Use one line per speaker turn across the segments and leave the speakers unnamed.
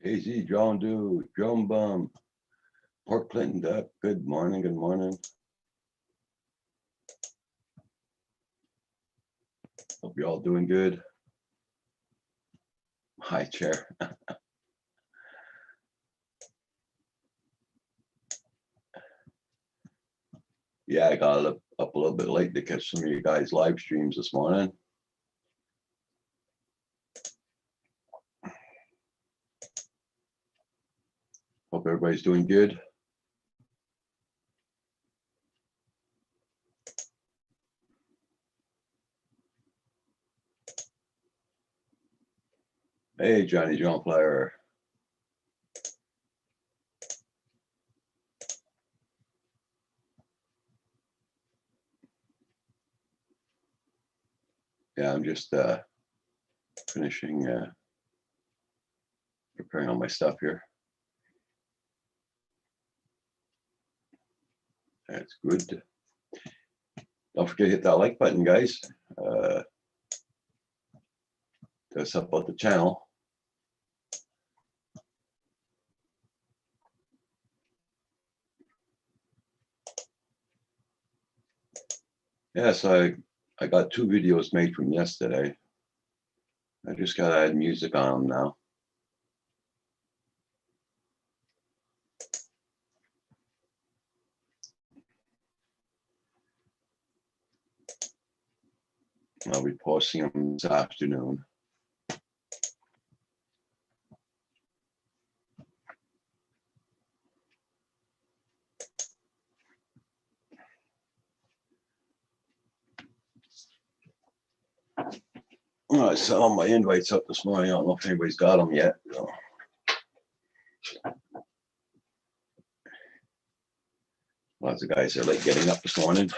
AZ, John Doe, Drum Bum, Port Clinton Duck. Good morning. Good morning. Hope you're all doing good. Hi, Chair. Yeah, I got up a little bit late to catch some of you guys' live streams this morning. Hope everybody's doing good. Hey, Johnny John Flyer. Yeah, I'm just finishing preparing all my stuff here. That's good. Don't forget to hit that like button, guys. Does help out the channel. Yes, I got 2 videos made from yesterday. I just got to add music on them now. I'll be posting them this afternoon. I saw all my invites up this morning. I don't know if anybody's got them yet. So. Lots of guys are late getting up this morning.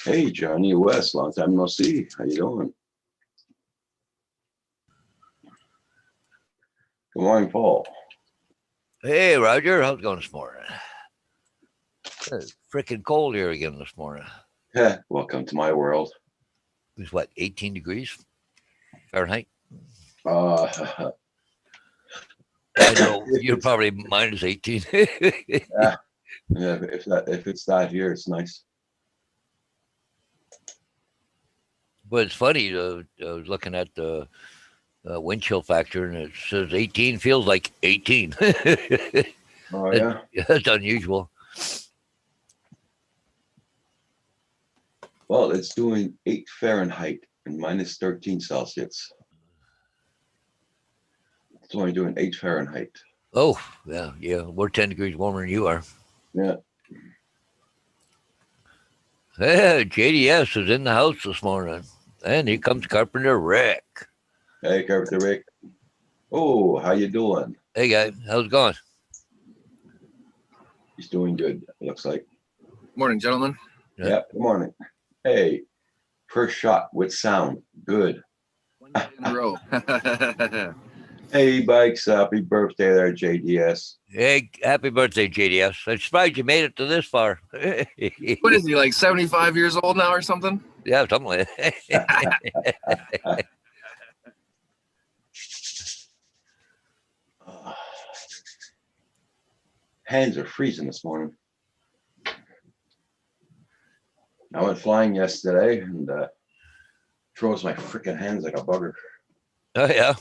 Hey, Johnny West, long time no see. How you doing? Good morning, Paul.
Hey, Roger. How's it going this morning? It's freaking cold here again this morning.
Yeah, welcome to my world.
It's what, 18 degrees Fahrenheit?
I
know you're probably minus 18.
Yeah, if it's that here, it's nice.
But it's funny. I was looking at the wind chill factor, and it says 18 feels like 18.
Oh yeah,
That's unusual.
well, it's doing 8 Fahrenheit and minus 13 Celsius. It's only doing 8 Fahrenheit.
Oh, yeah. We're 10 degrees warmer than you are.
Yeah.
Hey, JDS is in the house this morning. And here comes Carpenter Rick.
Hey, Carpenter Rick. Oh, how you doing?
Hey, guy. How's it going?
He's doing good, it looks like.
Morning, gentlemen.
Yeah, good morning. Hey, first shot with sound. Good.
One day in a row.
Hey, Bikes. Happy birthday there, JDS.
Hey, happy birthday, JDS. I'm surprised you made it to this far.
What is he, like 75 years old now or something?
Yeah, something like that.
Hands are freezing this morning. I went flying yesterday and froze my freaking hands like a bugger.
Oh, yeah.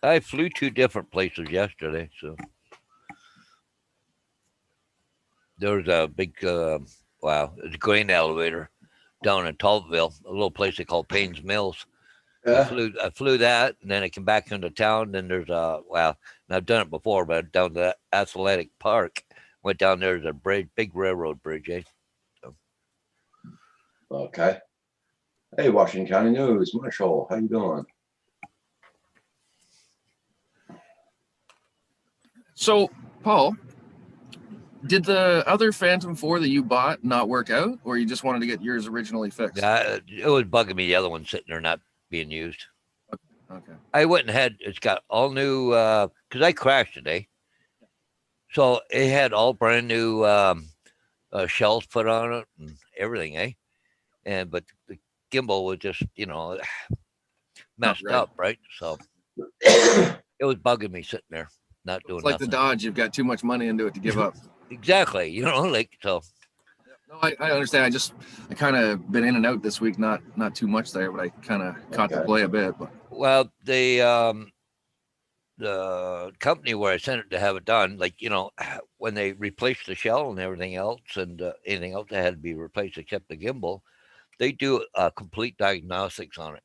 I flew 2 different places yesterday, so there was a big, it's a grain elevator down in Tulsville, a little place they call Payne's Mills.
Yeah.
I flew that, and then I came back into town. Then there's and I've done it before, but down to Athletic Park, went down there. There's a bridge, big railroad bridge, eh? So.
Okay. Hey, Washington County News, Marshall, how you doing?
So, Paul, did the other Phantom 4 that you bought not work out, or you just wanted to get yours originally fixed?
It was bugging me, the other one sitting there not being used.
Okay.
I went and had, it's got all new, because I crashed today. So it had all brand new shells put on it and everything, eh? But the gimbal was just, messed up, right? So It was bugging me sitting there, not doing
It's like
nothing.
the Dodge. You've got too much money into it to give up.
Exactly. Like so.
No, I understand. I kind of been in and out this week. Not too much there, but I kind of caught the
Okay.
play a bit. But
Well, the company where I sent it to have it done, like when they replaced the shell and everything else, and anything else that had to be replaced except the gimbal, they do complete diagnostics on it.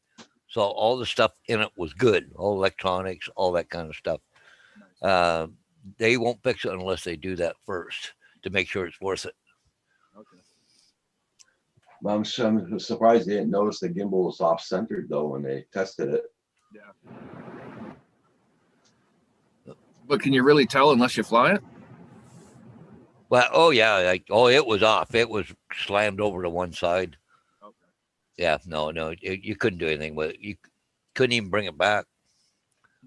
So all the stuff in it was good, all electronics, all that kind of stuff. They won't fix it unless they do that first to make sure it's worth it.
okay.
I'm surprised they didn't notice the gimbal was off-centered though when they tested it.
Yeah. But can you really tell unless you fly it?
Well, oh yeah, it was off. It was slammed over to one side.
Okay.
Yeah, no, you couldn't do anything with it. You couldn't even bring it back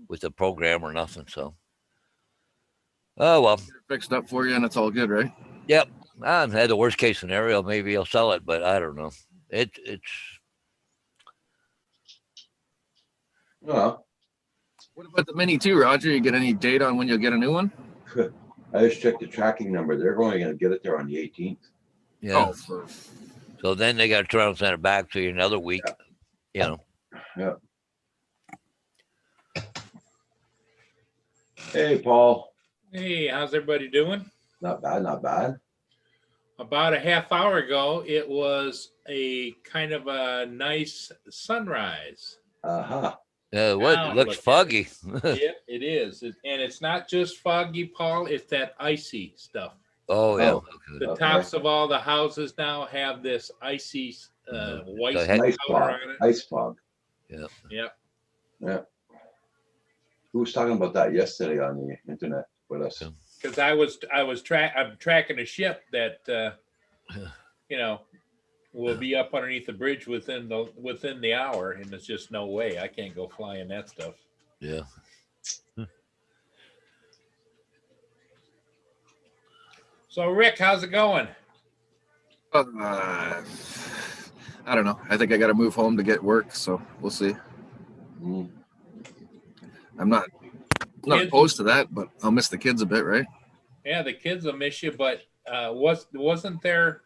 with the program or nothing. So, oh well.
Get it fixed up for you, and it's all good, right?
Yep. I had the worst case scenario. Maybe I'll sell it, but I don't know. It's
Well,
What about the Mini too, Roger? You get any date on when you'll get a new one?
I just checked the tracking number. They're only going to get it there on the 18th.
yeah.
Oh, for
So then they got to turn around and send it back to you another week.
Yeah. Hey, Paul.
Hey, how's everybody doing?
Not bad, not bad.
About a half hour ago, it was a kind of a nice sunrise.
Uh-huh.
What
Now
looks
look at
foggy.
Yeah, it is. And it's not just foggy, Paul, it's that icy stuff.
Oh yeah.
Oh.
Okay.
The
Okay.
tops of all the houses now have this icy white
The head-
Ice
color
fog.
on it.
Ice fog.
Yep.
Who was talking about that yesterday on the internet with us?
Yeah.
Because I'm tracking a ship that will be up underneath the bridge within the hour, and it's just no way. I can't go flying that stuff.
Yeah.
So Rick, how's it going?
I don't know. I think I got to move home to get work, so we'll see.
Mm.
I'm not
Kids-
opposed to that, but I'll miss the kids a bit, right?
Yeah, the kids will miss you, but wasn't there?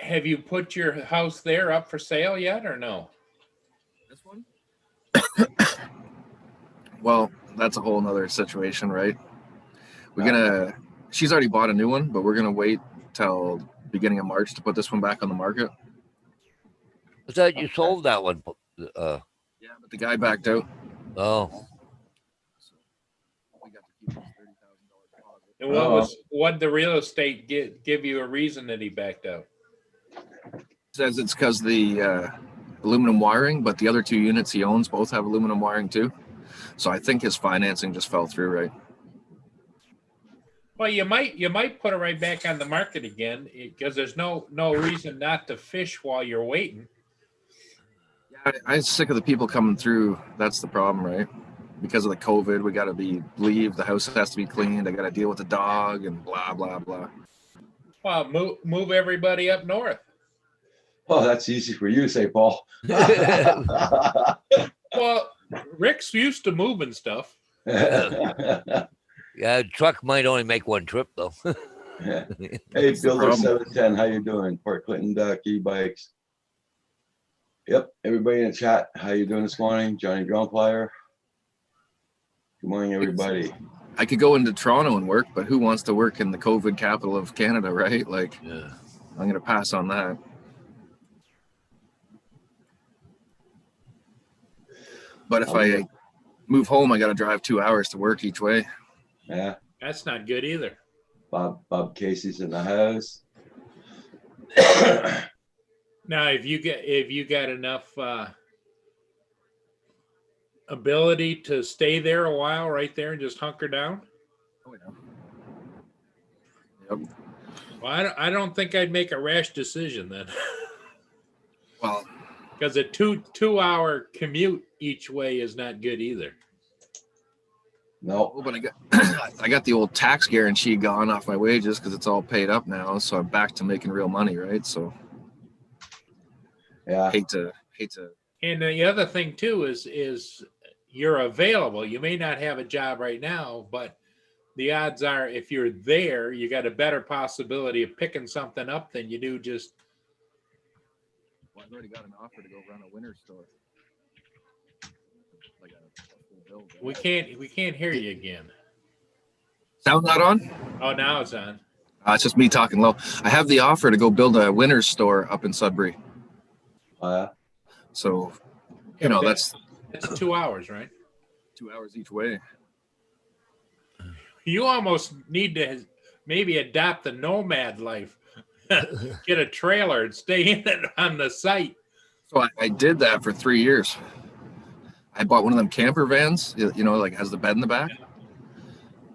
Have you put your house there up for sale yet, or no?
This one? Well, that's a whole nother situation, right? She's already bought a new one, but we're gonna wait till beginning of March to put this one back on the market.
I thought you
Okay.
sold that one.
Yeah, but the guy backed out.
Oh,
So we got to keep his $30,000 deposit.
And what the real estate give you a reason that he backed out?
Says it's because the aluminum wiring, but the other two units he owns both have aluminum wiring too. So I think his financing just fell through, right?
Well, you might put it right back on the market again because there's no reason not to fish while you're waiting.
Yeah, I'm sick of the people coming through. That's the problem, right? Because of the COVID, we got to leave. The house has to be cleaned. I got to deal with the dog and blah blah blah.
Well, move everybody up north.
Oh, that's easy for you to say, Paul.
Well, Rick's used to moving stuff.
yeah. Truck might only make one trip though.
Hey,
That's the
Builder
problem.
710, how you doing? Port Clinton e-bikes. Yep, everybody in the chat, how you doing this morning? Johnny Drumflyer. Good morning, everybody.
I could go into Toronto and work, but who wants to work in the COVID capital of Canada, right? Like,
Yeah.
I'm going to pass on that. But if I move home, I got to drive 2 hours to work each way.
Yeah,
That's not good either.
Bob Casey's in the house.
Now, if you got enough ability to stay there a while, right there, and just hunker down.
Oh, yeah. Yep.
Well, I don't think I'd make a rash decision then,
Well,
because a two-hour commute each way is not good either.
No,
but I got the old tax guarantee gone off my wages because it's all paid up now. So I'm back to making real money, right? So
yeah,
hate to
And the other thing too is you're available. You may not have a job right now, but the odds are if you're there, you got a better possibility of picking something up than you do just.
Well, I've already got an offer to go run a winter store. Like a full build.
We can't hear you again.
Sound not on?
Oh, now it's on.
It's just me talking low. I have the offer to go build a winter store up in Sudbury. So, you know, that's
2 hours, right?
2 hours each way.
You almost need to maybe adopt the nomad life. Get a trailer and stay in it on the site.
So I did that for 3 years. I bought one of them camper vans, you know, like has the bed in the back.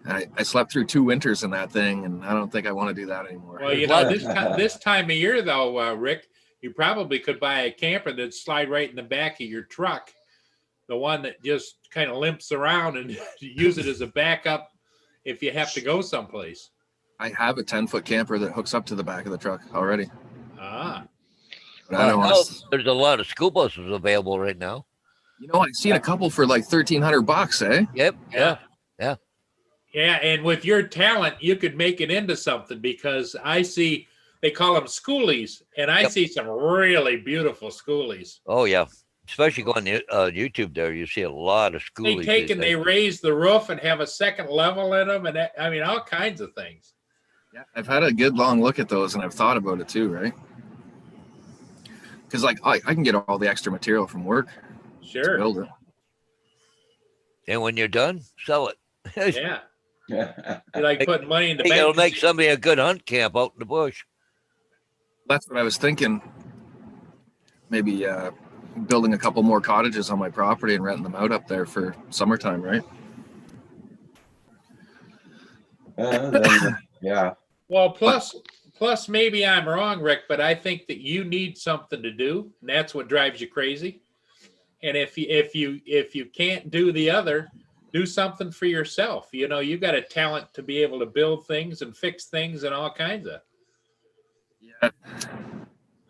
And I slept through 2 winters in that thing, and I don't think I want to do that anymore.
Well, you know, this time of year, though, Rick, you probably could buy a camper that'd slide right in the back of your truck, the one that just kind of limps around, and use it as a backup if you have to go someplace.
I have a 10-foot camper that hooks up to the back of the truck already.
Ah.
But I don't want to.
There's a lot of school buses available right now.
You know, I've seen a couple for like $1,300, eh?
Yep. Yeah.
Yeah, and with your talent, you could make it into something, because I see, they call them schoolies, and I see some really beautiful schoolies.
Oh, yeah. Especially going to YouTube there, you see a lot of schoolies.
They take and they raise the roof and have a second level in them, and I mean, all kinds of things.
Yeah, I've had a good long look at those, and I've thought about it too, right? Because like I can get all the extra material from work to
Sure.
build it.
And when you're done, sell it.
Yeah. You like putting money in the bank.
It'll make somebody a good hunt camp out in the bush.
That's what I was thinking. Maybe building a couple more cottages on my property and renting them out up there for summertime, right?
Yeah.
Well, plus maybe I'm wrong, Rick, but I think that you need something to do, and that's what drives you crazy. And if you can't do the other, do something for yourself. You know, you got a talent to be able to build things and fix things and all kinds of.
Yeah.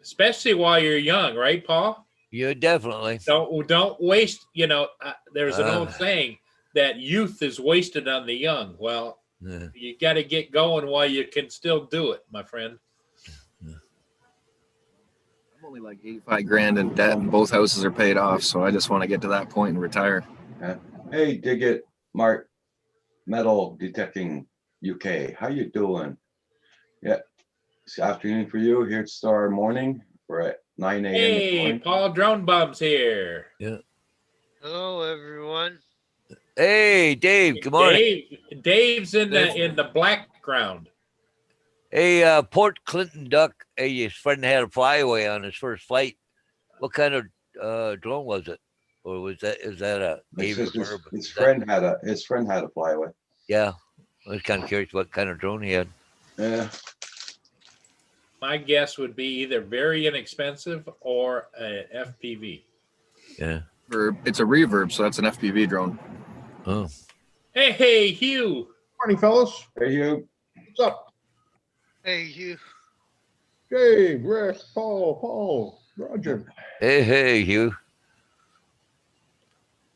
Especially while you're young, right, Paul?
Yeah, definitely.
Don't waste. You know, there's an old saying that youth is wasted on the young. Well, you got to get going while you can still do it, my friend.
I'm only like 85 grand in debt, and both houses are paid off. So I just want to get to that point and retire.
Yeah. Hey, Digit, Mark, Metal Detecting UK. How you doing? Yeah, it's afternoon for you. Here at Star Morning. We're at 9 a.m.
Hey, Paul Drone Bum's here.
Yeah.
Hello, everyone.
Hey, Dave. Good morning.
Dave's in the background.
Hey, Port Clinton Duck. Hey, his friend had a flyaway on his first flight. What kind of drone was it? Or is that a Navy Verb?
His friend had a flyaway.
Yeah, I was kind of curious what kind of drone he had.
Yeah.
My guess would be either very inexpensive or a FPV.
Yeah.
It's a reverb, so that's an FPV drone.
Oh.
Hey, Hugh.
Morning, fellas.
Hey, you.
What's up?
Hey, you.
Dave, Rick, Paul, Roger.
Hey, Hugh.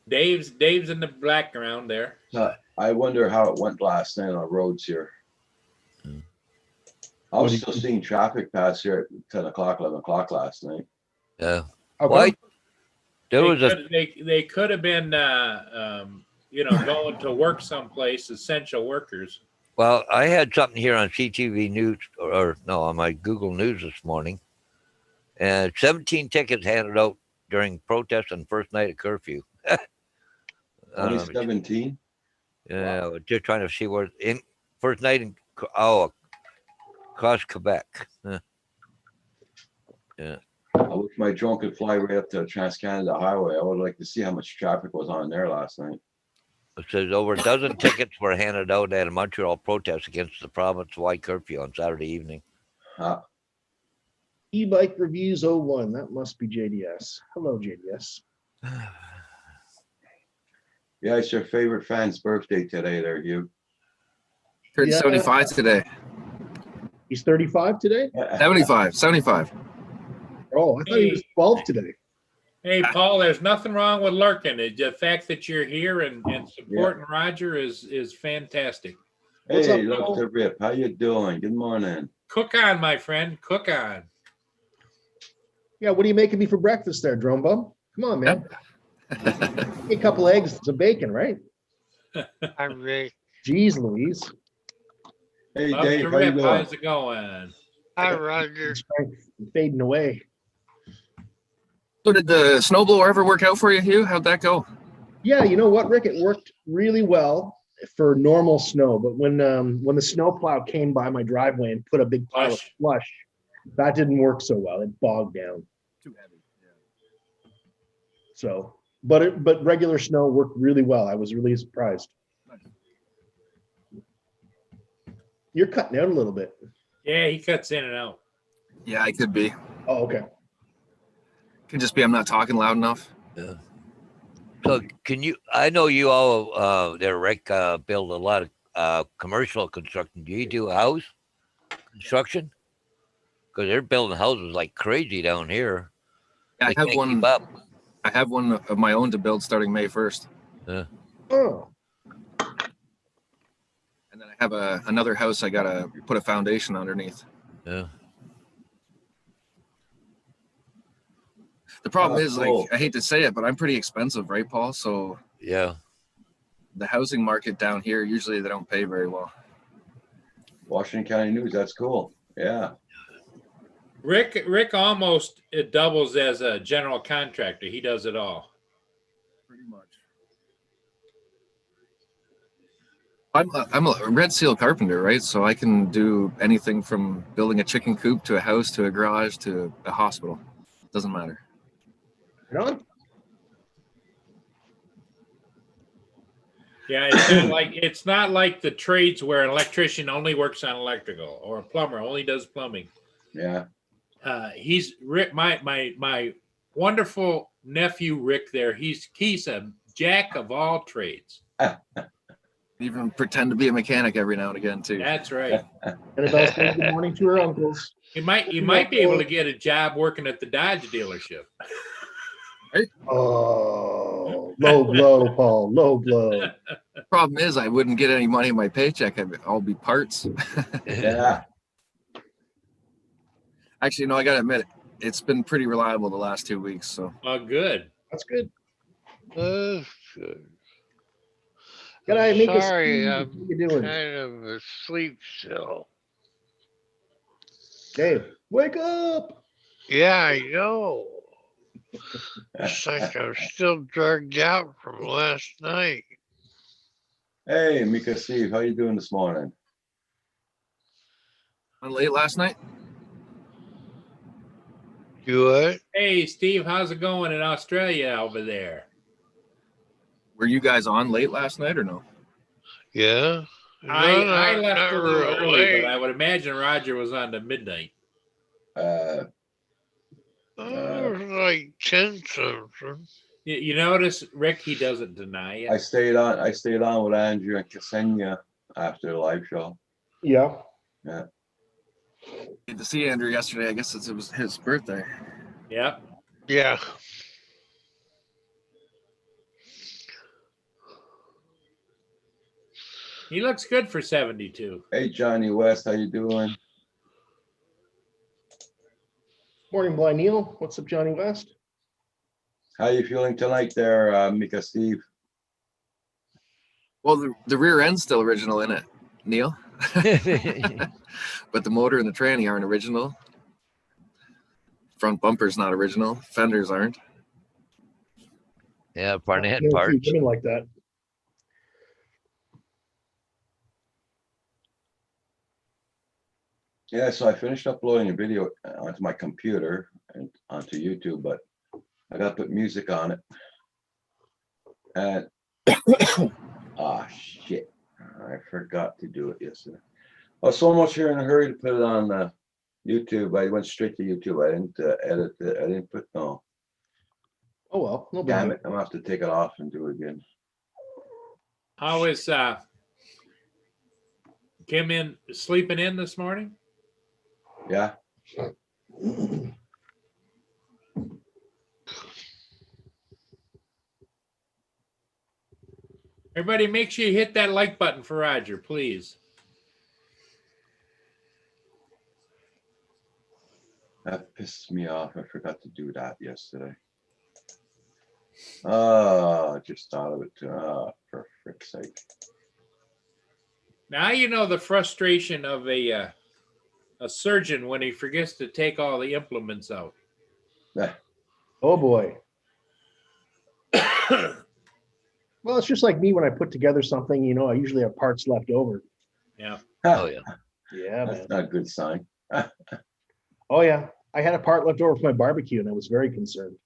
Dave's in the background there.
I wonder how it went last night on the roads here. I was still seeing traffic pass here at 10 o'clock, 11 o'clock last night.
Yeah.
Okay.
Why? There was a
They could have been, going to work someplace, essential workers.
Well, I had something here on CTV News, or no, on my Google News this morning, and 17 tickets handed out during protests on first night of curfew.
Only 17?
Yeah, wow. Just trying to see where in first night in across Quebec. Yeah.
I wish my drone could fly right up to Trans-Canada Highway. I would like to see how much traffic was on there last night.
It says over a dozen tickets were handed out at a Montreal protest against the province-wide curfew on Saturday evening.
E-Bike Reviews 01. That must be JDS. Hello, JDS.
Yeah, it's your favorite fan's birthday today there, Hugh.
Turned 75 today.
He's 35 today?
75.
Oh, I thought he was 12 today.
Hey, Paul, there's nothing wrong with lurking. The fact that you're here and supporting Roger is fantastic.
What's
Hey,
up, Paul?
Dr. Rip, how you doing? Good morning.
Cook on, my friend. Cook on.
Yeah, what are you making me for breakfast there, Drone Bum? Come on, man. A couple eggs, some bacon, right?
I'm Rick.
Jeez Louise.
Hey,
Love
Dave,
to
how you
rip.
doing?
How's it going?
Hi, Roger.
Strength fading away.
So did the snowblower ever work out for you, Hugh? How'd that go?
Yeah, you know what, Rick? It worked really well for normal snow, but when the snowplow came by my driveway and put a big pile of slush, that didn't work so well. It bogged down.
Too heavy. Yeah.
So, but regular snow worked really well. I was really surprised. You're cutting out a little bit.
Yeah, he cuts in and out.
Yeah, I could be.
Oh, okay.
Could just be I'm not talking loud enough.
Yeah. So can you? I know you all there, Rick, build a lot of commercial construction. Do you do house construction? Because they're building houses like crazy down here.
Yeah,
They
I have
can't
one.
keep up.
I have one of my own to build starting May 1st.
Oh,
And then I have another house I gotta put a foundation underneath.
Yeah.
The problem is,
cool.
like, I hate to say it, but I'm pretty expensive, right, Paul? So
Yeah.
the housing market down here, usually they don't pay very well.
Washington County News, that's cool. Yeah.
Rick almost it doubles as a general contractor. He does it all.
Pretty much. I'm a Red Seal carpenter, right? So I can do anything from building a chicken coop to a house to a garage to a hospital. Doesn't matter.
right on.
Yeah, it's not like the trades where an electrician only works on electrical or a plumber only does plumbing.
Yeah.
He's Rick, my wonderful nephew Rick. There, he's a jack of all trades.
Even pretend to be a mechanic every now and again too.
That's right.
Annabelle says good morning to her uncles.
You might be able to get a job working at the Dodge dealership.
Oh, low blow, Paul. Low blow.
Problem is, I wouldn't get any money in my paycheck. I'll be parts.
Yeah.
Actually, no, I gotta admit, it's been pretty reliable the last 2 weeks. So
Oh, good.
That's good.
Good.
Can I make
Sorry,
a
I'm
What you doing?
kind of asleep still.
Dave, wake up.
Yeah, I know. It's like I'm still drugged out from last night.
Hey, Mika Steve, how you doing this morning?
on late last night.
You what?
Hey, Steve, how's it going in Australia over there?
Were you guys on late last night or no?
Yeah.
I left
not
a little
real
early,
late.
but I would imagine Roger was on to midnight.
Uh,
Oh, it was like 10 something.
You notice, Rick, he doesn't deny it.
I stayed on with Andrew and Ksenia after the live show.
Yeah.
Good to see Andrew yesterday. I guess it was his birthday.
Yep.
Yeah.
He looks good for 72.
Hey, Johnny West, how you doing?
Morning, Blind Neil. What's up, Johnny West?
How you feeling tonight there, Mika Steve?
Well, the rear end's still original in it, Neil. But the motor and the tranny aren't original. Front bumper's not original. Fenders aren't.
Yeah, Barnett
You don't see
parts.
women like that.
Yeah, so I finished uploading a video onto my computer and onto YouTube, but I got to put music on it. And shit, I forgot to do it yesterday. I was so much here in a hurry to put it on YouTube. I went straight to YouTube. I didn't edit it. I didn't put no.
Oh well, no
Damn
bad.
it! I'm gonna have to take it off and do it again.
How is Kim sleeping in this morning?
Yeah.
Everybody, make sure you hit that like button for Roger, please.
That pissed me off. I forgot to do that yesterday. Oh, I just thought of it too. Oh, for frick's sake.
Now you know the frustration of a surgeon when he forgets to take all the implements out.
Oh boy. Well, it's just like me when I put together something, you know, I usually have parts left over.
Yeah.
Oh yeah.
Yeah, man.
That's not a good sign.
Oh yeah. I had a part left over for my barbecue and I was very concerned.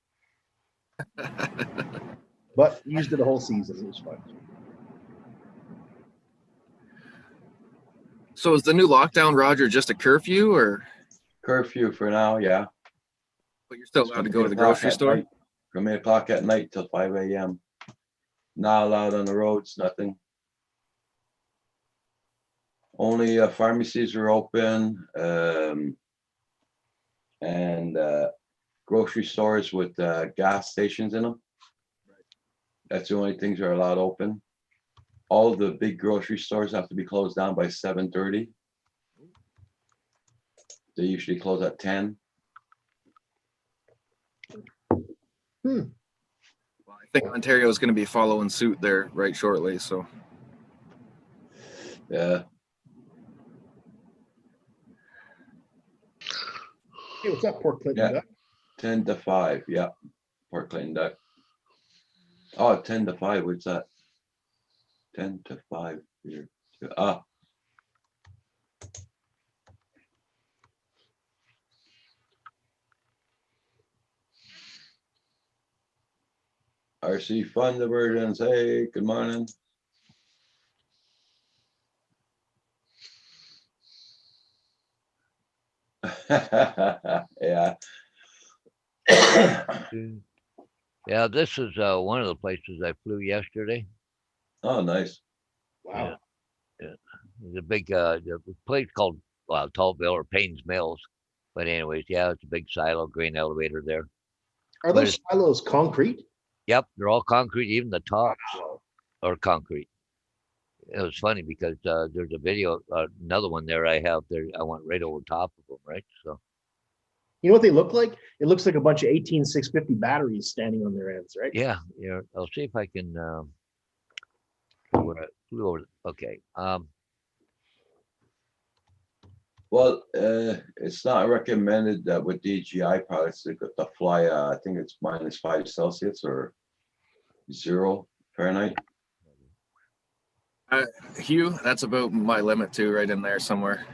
But used it the whole season. It was fun.
So is the new lockdown, Roger, just a curfew, or
Curfew for now, yeah.
but you're still allowed to go to the grocery store?
From 8 o'clock at night till 5 a.m. Not allowed on the roads, nothing. Only pharmacies are open, and grocery stores with gas stations in them. That's the only things that are allowed open. All the big grocery stores have to be closed down by 7:30. They usually close at 10.
Well, I think Ontario is going to be following suit there right shortly. So
Yeah.
Hey, what's up, Port Clinton?
Yeah.
Duck?
10 to 5, yeah. Port Clinton Duck. Oh, 10 to 5, what's that? 10 to 5 here. Ah. RC Fund Diversions, hey, good morning. Yeah.
Yeah, this is one of the places I flew yesterday.
Oh, nice.
Wow.
There's a big the place called Tallville or Payne's Mills. But anyways, yeah, it's a big silo grain elevator there.
Are those silos concrete?
Yep, they're all concrete. Even the tops are concrete. It was funny because there's a video, another one there I have there. I went right over top of them, right? So
You know what they look like? It looks like a bunch of 18650 batteries standing on their ends, right?
yeah, I'll see if I can flew over. Okay.
Well, it's not recommended that with DJI products to fly. I think it's -5 Celsius or 0 Fahrenheit.
Hugh, that's about my limit too, right in there somewhere.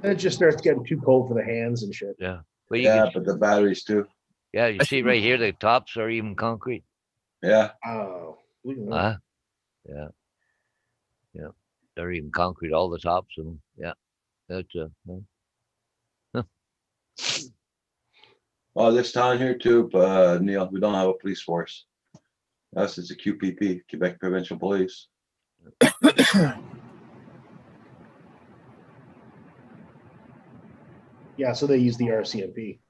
And it just starts getting too cold for the hands and shit.
Yeah. But you
Yeah,
can,
but the batteries too.
yeah, you see right here, the tops are even concrete.
Yeah.
Oh, look at that.
Yeah. Yeah. They're even concrete, all the tops of them. Yeah. That's
Well, this town here too, Neil, we don't have a police force. Us, it's a QPP, Quebec Provincial Police.
Yeah, so they use the RCMP.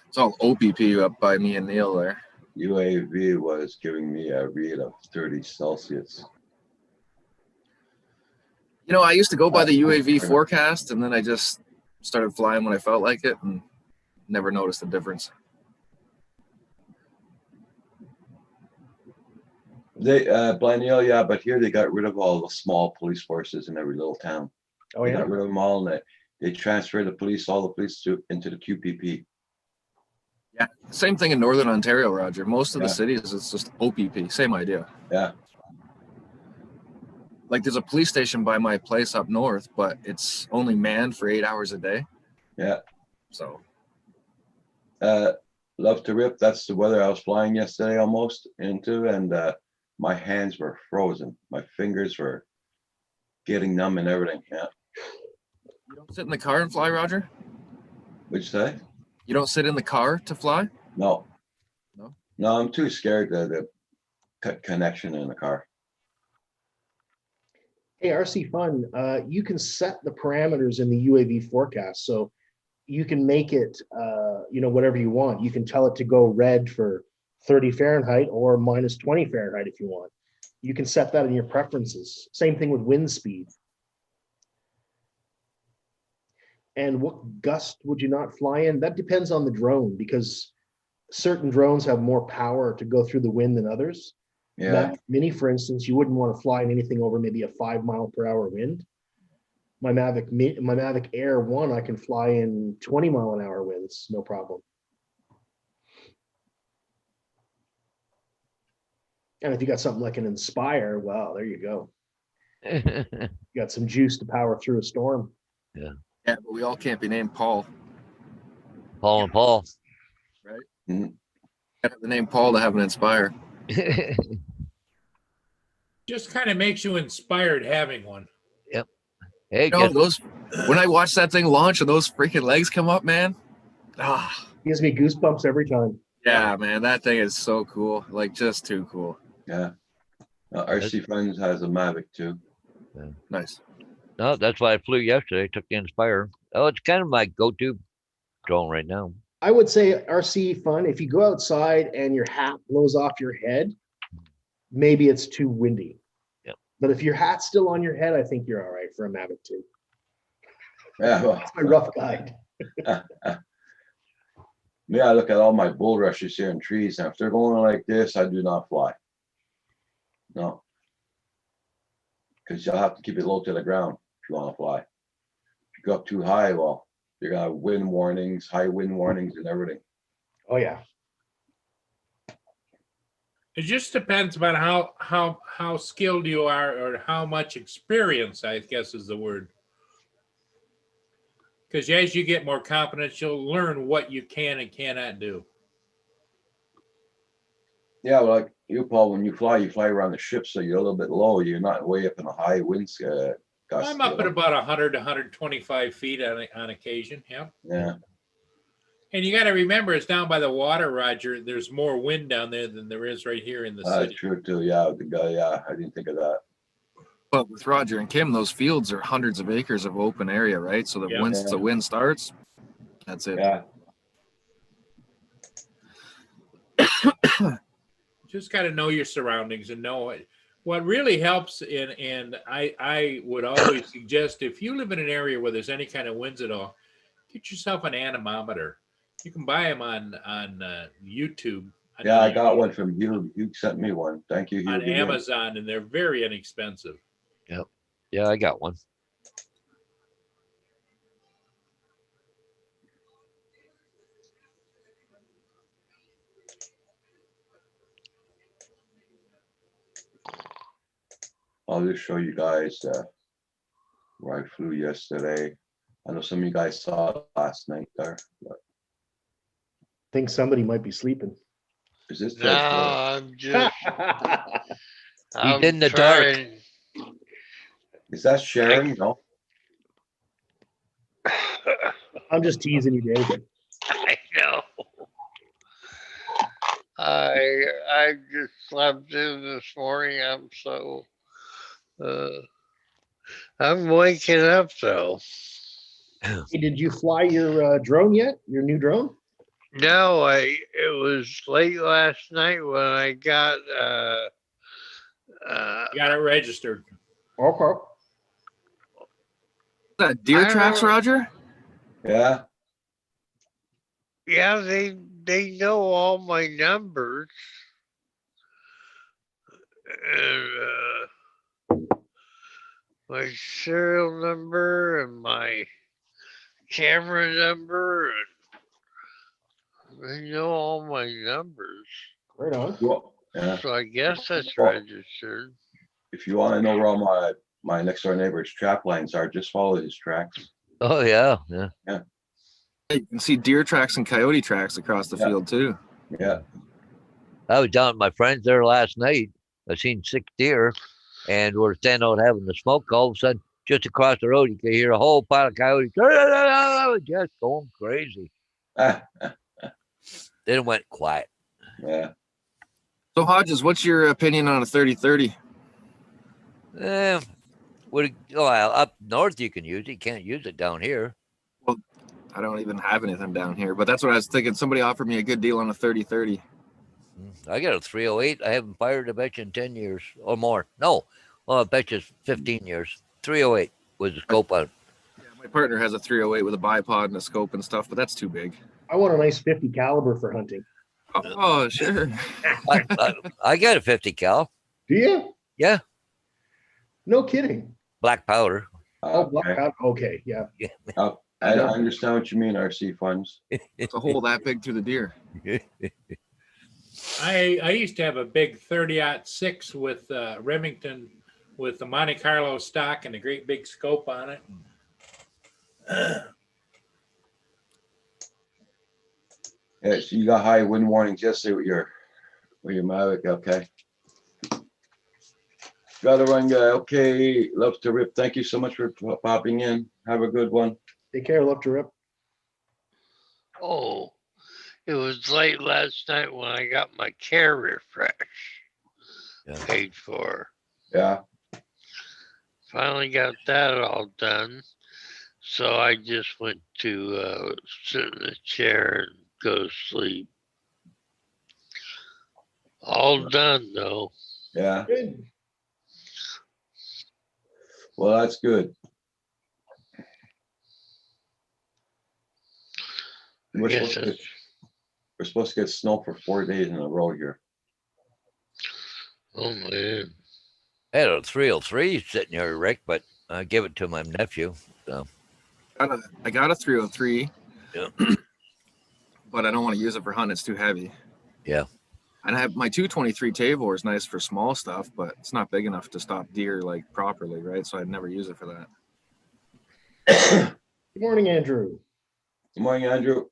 It's all OPP up by me and Neil there.
UAV was giving me a read of 30 Celsius.
You know, I used to go by the UAV forecast, and then I just started flying when I felt like it, and never noticed the difference.
They, Blaneal, yeah, but here they got rid of all the small police forces in every little town.
Oh,
They
yeah.
got rid of them all, and they transferred the police, all the police into the QPP.
Yeah, same thing in Northern Ontario, Roger. Most of the
Yeah.
cities, it's just OPP. Same idea.
Yeah.
Like there's a police station by my place up north, but it's only manned for 8 hours a day.
Yeah.
So
Love to rip. That's the weather I was flying yesterday almost into, and my hands were frozen. My fingers were getting numb and everything. Yeah.
you don't sit in the car and fly, Roger?
What'd you say?
You don't sit in the car to fly?
No.
No?
No, I'm too scared to cut connection in the car.
Hey, RC Fun, you can set the parameters in the UAV forecast. So you can make it, you know, whatever you want. You can tell it to go red for 30 Fahrenheit or minus 20 Fahrenheit if you want. You can set that in your preferences. Same thing with wind speed. And what gust would you not fly in? That depends on the drone, because certain drones have more power to go through the wind than others.
Yeah,
Mavic Mini, for instance, you wouldn't want to fly in anything over maybe a 5 mile per hour wind. My Mavic Air 1, I can fly in 20 mile an hour winds, no problem. And if you got something like an Inspire, wow, there you go. You got some juice to power through a storm.
Yeah, but we all can't be named Paul.
Paul and Paul.
Right?
Mhm.
Gotta have the name Paul to have an Inspire.
Just kind of makes you inspired having one.
Hey,
You know,
guess,
when I watch that thing launch and those freaking legs come up, man. Ah,
Gives me goosebumps every time.
yeah, man, that thing is so cool. Like, just too cool.
yeah. RC Friends has a Mavic too.
Nice.
no, that's why I flew yesterday. Took the Inspire. Oh, it's kind of my go-to drone right now.
I would say RC fun. If you go outside and your hat blows off your head, maybe it's too windy.
Yep.
But if your hat's still on your head, I think you're all right for a Mavic 2.
Yeah, well,
That's my rough guide.
me, I look at all my bull rushes here in trees, and if they're going like this, I do not fly. No. Because you'll have to keep it low to the ground if you want to fly. If you go up too high, well, you're gonna have wind warnings, high wind warnings and everything.
Oh yeah.
It just depends about how skilled you are, or how much experience, I guess is the word. Because as you get more confidence, you'll learn what you can and cannot do.
Yeah, well, like you, Paul, when you fly around the ship, so you're a little bit low. You're not way up in a high wind gust.
I'm up at about 100 to 125 feet on occasion. Yeah.
Yeah,
And you got to remember, it's down by the water, Roger. There's more wind down there than there is right here in the
that's
city.
true too. Yeah, the guy. Yeah, I didn't think of that.
But with Roger and Kim, those fields are hundreds of acres of open area, right? So that
Yeah.
once the wind starts, that's it.
Yeah,
Just got to know your surroundings and know it. What really helps, and I would always suggest, if you live in an area where there's any kind of winds at all, get yourself an anemometer. You can buy them on YouTube.
yeah, I got one from Hugh. Hugh sent me one. Thank you, Hugh.
On
again.
Amazon, and they're very inexpensive.
Yeah, I got one.
I'll just show you guys where I flew yesterday. I know some of you guys saw it last night there. But
Think somebody might be sleeping.
is this?
No, I'm just. I'm
in the dark.
trying-
Is that Sharon? No.
I'm just teasing you, David.
I know. I just slept in this morning. I'm so I'm waking up though.
Hey, did you fly your drone yet? Your new drone?
No, it was late last night when I got
You got it registered.
Okay.
That deer
I
tracks,
don't-
Roger?
Yeah.
yeah, they know all my numbers. And my serial number and my camera number, and they know all my numbers.
Right on.
Well, yeah.
So I guess that's
Well-
registered.
If you want to know where all my next door neighbor's trap lines are, just follow his tracks.
Oh yeah, yeah.
You can see deer tracks and coyote tracks across the
Yeah.
field too.
Yeah.
I was down with my friends there last night. I seen 6 deer, and we're standing out having the smoke. All of a sudden, just across the road, you could hear a whole pile of coyotes just going crazy.
Ah,
Then it went quiet.
yeah.
So Hodges, what's your opinion on a 30-30?
Well, up north you can use it. You can't use it down here.
I don't even have anything down here, but that's what I was thinking. Somebody offered me a good deal on a 30-30.
I got a 308. I haven't fired a bet in 10 years or more. No, well, I bet you it's 15 years. 308 with the scope on.
Yeah, my partner has a 308 with a bipod and a scope and stuff, but that's too big.
I want a nice 50 caliber for hunting.
Oh, sure.
I got a 50 cal.
Do you?
Yeah,
No kidding.
black powder.
Oh, black
Okay.
powder. Okay, yeah.
I understand what you mean, RC funds.
It's a hole that big through the deer.
I used to have a big 30-06 with Remington with the Monte Carlo stock and a great big scope on it.
Yeah, so you got high wind warnings yesterday with your Mavic, okay. Gotta run, guy. Okay, loves to rip. Thank you so much for popping in. Have a good one.
Take care. Love to rip.
Oh, it was late last night when I got my care refresh
Yeah.
paid for.
Yeah,
Finally got that all done. So I just went to sit in the chair and go to sleep. All done though.
yeah.
Good.
Well, that's good. We're
Yes,
supposed to get, we're supposed to get snow for 4 days in a row here.
Oh man.
I had a 303 sitting here, Rick, but I gave it to my nephew. So
I got a 303.
Yeah.
But I don't want to use it for hunting. It's too heavy.
Yeah.
And I have my 223 Tavor is nice for small stuff, but it's not big enough to stop deer like properly, right? So I'd never use it for that.
Good morning, Andrew.
Good morning, Andrew.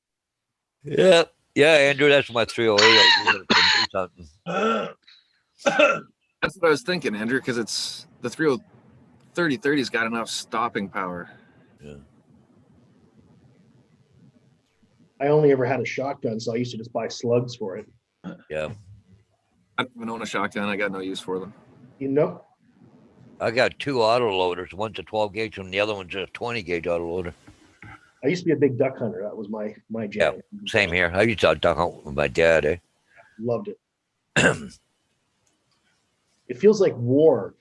yeah, Andrew, that's my 308. I use it for moose hunting.
That's what I was thinking, Andrew, because it's the 3030's got enough stopping power.
I only ever had a shotgun, so I used to just buy slugs for it.
Yeah,
I don't even own a shotgun. I got no use for them.
You know?
I got two auto loaders. One's a 12 gauge and the other one's a 20 gauge auto loader.
I used to be a big duck hunter. That was my jam.
Same here. I used to duck hunt with my dad. Eh?
Loved it. It feels like war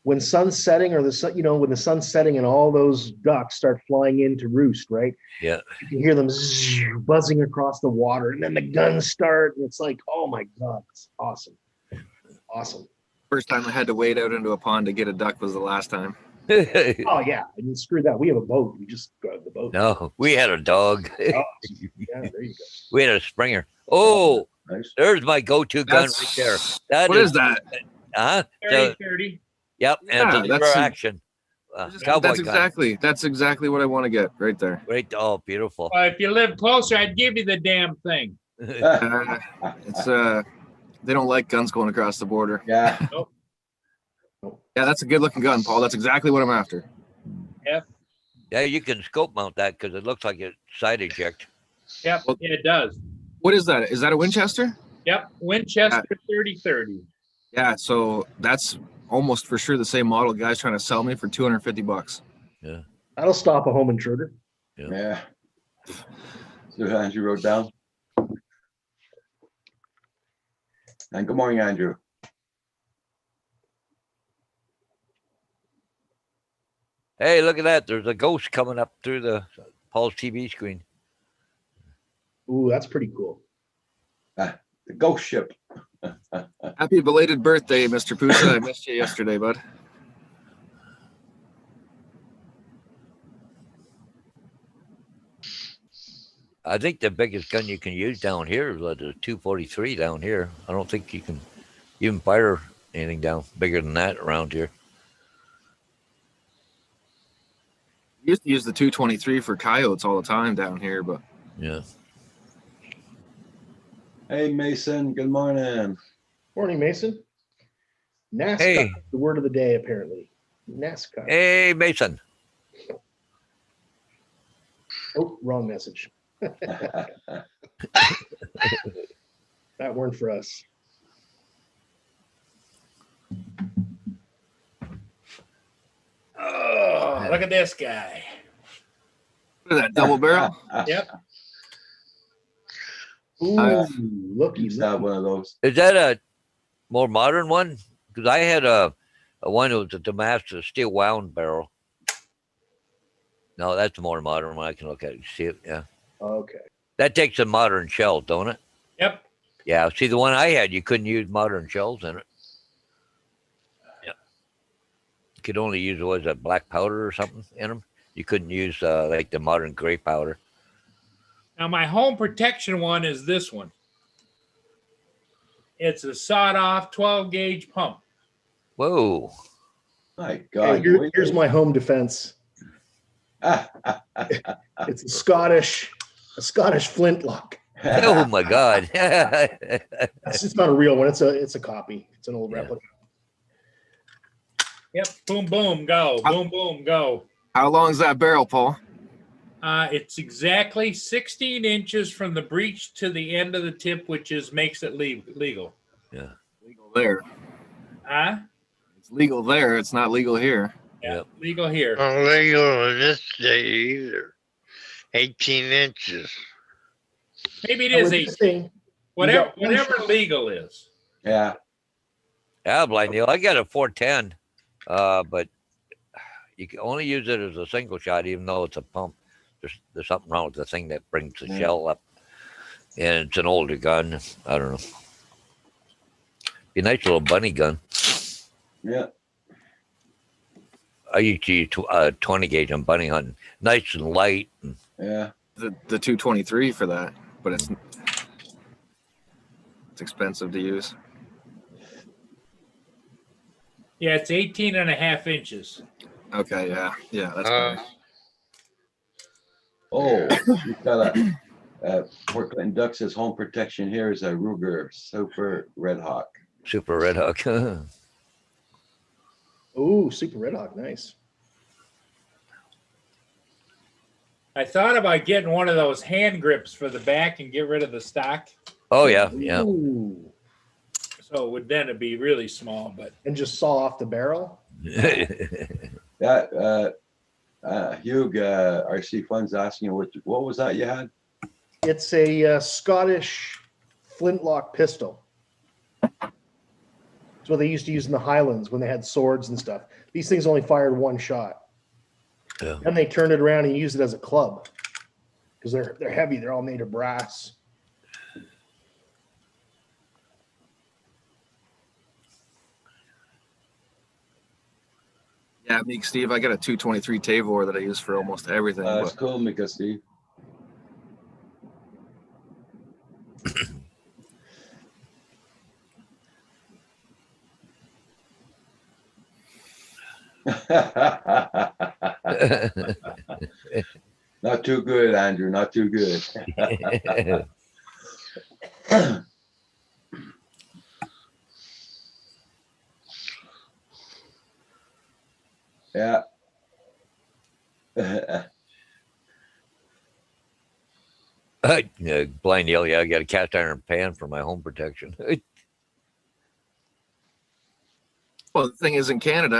when sun's setting, or the sun, when the sun's setting and all those ducks start flying in to roost, right?
Yeah.
You can hear them buzzing across the water, and then the guns start, and it's like, oh my God, it's awesome. Awesome.
First time I had to wade out into a pond to get a duck was the last time.
Oh yeah. I mean, screw that. We have a boat. We just grab the boat.
No, we had a dog.
Oh, yeah, there you go.
We had a Springer. Oh,
Nice.
there's my go-to gun right there. That
What is that?
Huh?
30-30.
Yep, and
Yeah,
it's a
that's
for
a-
action. Cowboy gun.
That's exactly what I want to get right there.
Right. Oh, beautiful.
Well, if you live closer, I'd give you the damn thing.
It's they don't like guns going across the border.
Yeah,
Yeah, that's a good looking gun, Paul. That's exactly what I'm after.
Yeah, you can scope mount that because it looks like it's side eject.
Yep,
Well-
it does.
What is that? Is that a Winchester?
Yep, Winchester 30-30.
Yeah, so that's almost for sure the same model guy's trying to sell me for $250.
That'll stop a home intruder.
yeah. So Andrew wrote down. And good morning, Andrew.
Hey, look at that. There's a ghost coming up through the Paul's TV screen.
Ooh, that's pretty cool.
The ghost ship.
Happy belated birthday, Mr. Pusa. I missed you yesterday, bud.
I think the biggest gun you can use down here is the 243 down here. I don't think you can even fire anything down bigger than that around here.
We used to use the 223 for coyotes all the time down here, but
Yeah.
Hey, Mason, good morning.
Morning, Mason. NASCAR,
Hey.
the word of the day, apparently. NASCAR.
Hey, Mason.
Oh, wrong message. That weren't for us.
Oh, look at this guy.
look at that double barrel.
Yep.
Ooh,
Used
looky.
to have one of those.
Is that a more modern one? Because I had a one that was a Damascus steel wound barrel. No, that's a more modern one. I can look at it. See it? Yeah.
Okay.
That takes a modern shell, don't it?
Yep.
Yeah. See, the one I had, you couldn't use modern shells in it. Yeah. You could only use, what was that, black powder or something in them? You couldn't use like the modern gray powder.
Now my home protection one is this one. It's a sawed-off 12-gauge pump.
Whoa.
My
Okay,
God.
here's my home defense. It's a Scottish flintlock.
Oh my God.
It's not a real one. It's a copy. It's an old
Yeah.
replica.
Yep. Boom, boom, go. Boom, boom, go.
How long is that barrel, Paul?
It's exactly 16 inches from the breech to the end of the tip, which makes it legal.
Yeah.
Legal there.
Huh?
It's legal there. It's not legal here.
Yeah,
Yep.
legal here.
Not legal in this state either. 18 inches.
Maybe it
Now,
is
with
8.
this thing,
Whatever,
got one
whatever
shot.
legal is.
Yeah.
Yeah, blind Neil. I got a 410, but you can only use it as a single shot, even though it's a pump. There's something wrong with the thing that brings the
Yeah.
shell up, and it's an older gun. I don't know. Be a nice little bunny gun.
Yeah.
I used to use 20 gauge on bunny hunting. Nice and light. And
Yeah.
The 223 for that, but it's expensive to use.
Yeah, it's 18 and a half inches.
Okay, yeah, that's
Uh,
better.
Oh, we've got Port Clinton Duck says home protection here is a Ruger Super Red Hawk.
Super Red Hawk.
Ooh, Super Red Hawk, nice.
I thought about getting one of those hand grips for the back and get rid of the stock.
Oh yeah, yeah.
Ooh.
So it'd be really small, but
And just saw off the barrel.
That Hugh, RC Funds asking you what was that you had?
It's a Scottish flintlock pistol. It's what they used to use in the Highlands when they had swords and stuff. These things only fired one shot.
Yeah.
Then they turned it around and used it as a club because they're heavy. They're all made of brass.
Yeah, Meek Steve, I got a 223 Tavor that I use for almost everything.
That's
But
cool, Mika Steve. Not too good, Andrew. Not too good. Yeah.
Blind Neil, yeah, I got a cast iron pan for my home protection.
well, the thing is, in Canada,